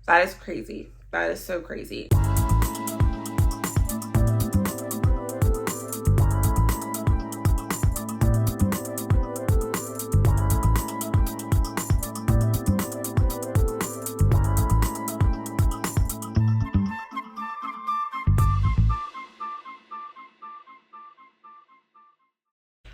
That is crazy. That is so crazy.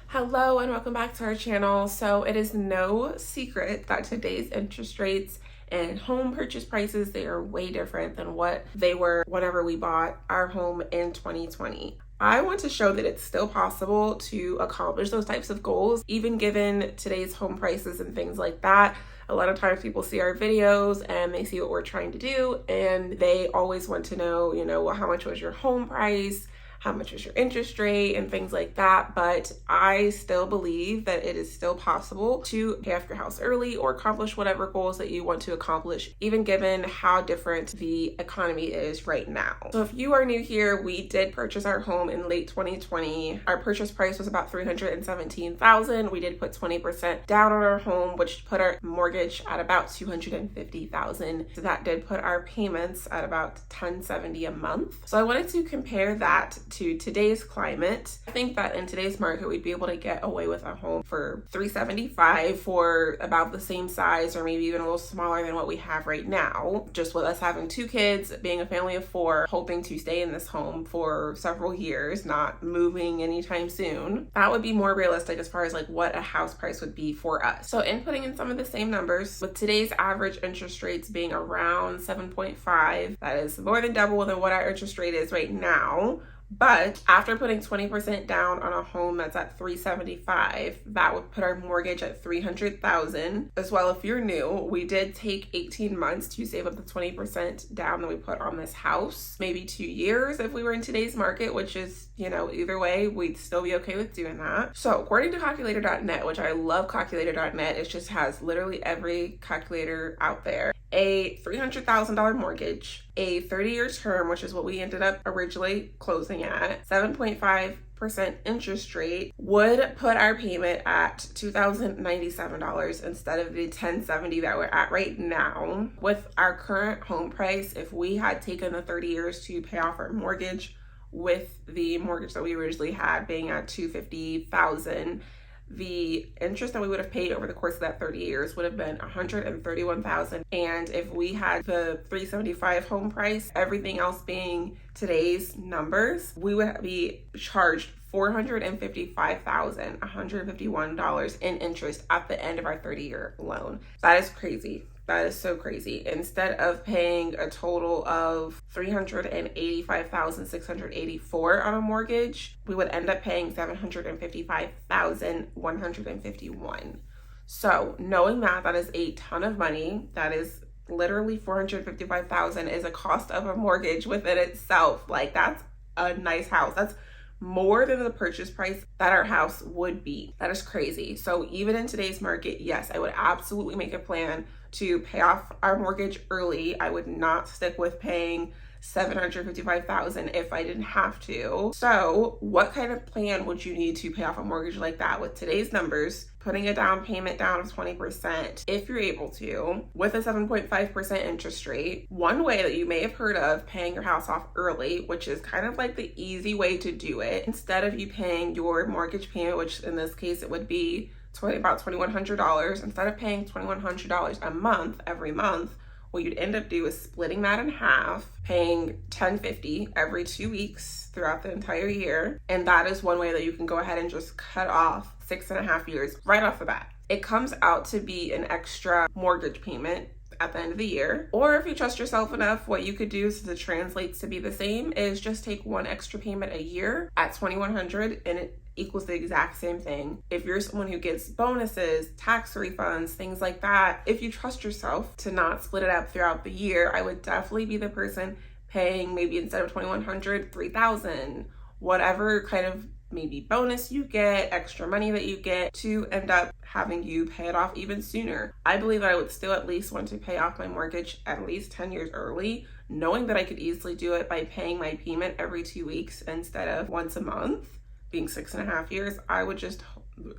Hello and welcome back to our channel. So it is no secret that today's interest rates and home purchase prices, they are way different than what they were whenever we bought our home in 2020. I want to show that it's still possible to accomplish those types of goals, even given today's home prices and things like that. A lot of times people see our videos and they see what we're trying to do, and they always want to know, well, how much was your home price? How much was your interest rate and things like that. But I still believe that it is still possible to pay off your house early or accomplish whatever goals that you want to accomplish, even given how different the economy is right now. So if you are new here, we did purchase our home in late 2020. Our purchase price was about $317,000. We did put 20% down on our home, which put our mortgage at about $250,000. So that did put our payments at about $1,070 a month. So I wanted to compare that to today's climate. I think that in today's market, we'd be able to get away with a home for $375,000 for about the same size or maybe even a little smaller than what we have right now. Just with us having 2 kids, being a family of 4, hoping to stay in this home for several years, not moving anytime soon. That would be more realistic as far as like what a house price would be for us. So inputting in some of the same numbers, with today's average interest rates being around 7.5, that is more than double than what our interest rate is right now. But after putting 20% down on a home that's at $375,000, that would put our mortgage at $300,000. As well, if you're new, we did take 18 months to save up the 20% down that we put on this house. Maybe 2 years if we were in today's market, which is, either way, we'd still be okay with doing that. So according to calculator.net, which I love calculator.net, it just has literally every calculator out there. A $300,000 mortgage, a 30-year term, which is what we ended up originally closing at, 7.5% interest rate would put our payment at $2,097 instead of the $1,070 that we're at right now. With our current home price, if we had taken the 30 years to pay off our mortgage, with the mortgage that we originally had being at $250,000, the interest that we would have paid over the course of that 30 years would have been $131,000. And if we had the $375,000 home price, everything else being today's numbers, we would be charged $455,151 in interest at the end of our 30-year loan. That is crazy. That is so crazy. Instead of paying a total of $385,684 on a mortgage, we would end up paying $755,151. So knowing that is a ton of money. That is literally $455,000 is a cost of a mortgage within itself. Like, that's a nice house. That's more than the purchase price that our house would be. That is crazy. So even in today's market, yes, I would absolutely make a plan to pay off our mortgage early. I would not stick with paying $755,000 if I didn't have to. So what kind of plan would you need to pay off a mortgage like that with today's numbers? Putting a down payment down of 20%, if you're able to, with a 7.5% interest rate. One way that you may have heard of paying your house off early, which is kind of like the easy way to do it, instead of you paying your mortgage payment, which in this case it would be about $2,100, instead of paying $2,100 a month every month, what you'd end up do is splitting that in half, paying $1,050 every 2 weeks throughout the entire year. And that is one way that you can go ahead and just cut off 6.5 years right off the bat. It comes out to be an extra mortgage payment at the end of the year. Or if you trust yourself enough, what you could do, since it translates to be the same, is just take one extra payment a year at $2,100, and it equals the exact same thing. If you're someone who gets bonuses, tax refunds, things like that, if you trust yourself to not split it up throughout the year, I would definitely be the person paying maybe instead of $2,100, $3,000, whatever kind of maybe bonus you get, extra money that you get, to end up having you pay it off even sooner. I believe that I would still at least want to pay off my mortgage at least 10 years early, knowing that I could easily do it by paying my payment every 2 weeks instead of once a month. Being 6.5 years, I would just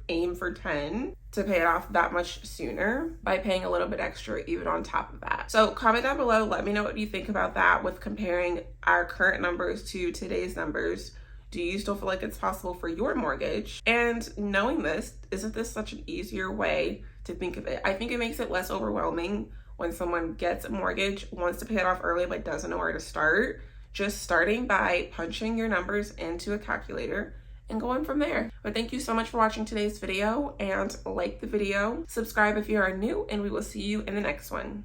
aim for 10 to pay it off that much sooner by paying a little bit extra even on top of that. So comment down below, let me know what you think about that with comparing our current numbers to today's numbers. Do you still feel like it's possible for your mortgage? And knowing this, isn't this such an easier way to think of it? I think it makes it less overwhelming when someone gets a mortgage, wants to pay it off early, but doesn't know where to start. Just starting by punching your numbers into a calculator and going from there. But thank you so much for watching today's video, and like the video, subscribe if you are new, and we will see you in the next one.